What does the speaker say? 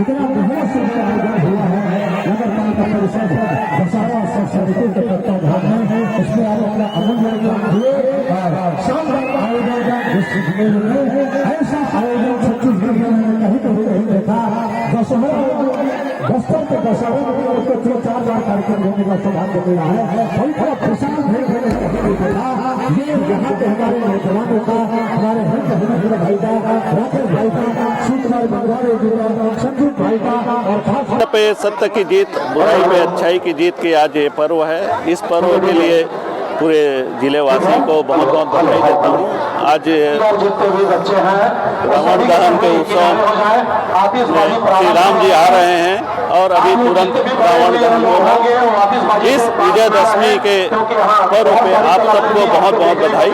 इतना मेहनत से आयोजन हुआ है नगर पालिका परिषद दशहरा उत्सव समिति के तत्वाधान में उसमें आप अपना अमूल्य योगदान दिए और शानदार आयोजन ऐसा आयोजन छत्तीसगढ़ में कहीं नहीं देखा। बस्तर के दशहरा में उसको 3-4 बार कार्यक्रम होने का सौभाग्य मिला है। बड़ी बड़ा खुशहाल भीड़ मैंने कहीं नहीं देखा। ये यहाँ के हमारे नौजवानों का, हमारे हिंद भाई का, राकेश भाई का, सुकुमार बंगाली जी का, संजू भाई का और खास पे सत्य की जीत, बुराई पे अच्छाई की जीत की आज ये पर्व है। इस पर्व के लिए पूरे जिले वासियों को बहुत बहुत बधाई देता हूँ। आज रावण दहन के उत्सव श्री राम जी आ रहे हैं और अभी तुरंत रावण दहन होगा। इस विजयदशमी के पर्व पे आप सबको बहुत बहुत बधाई।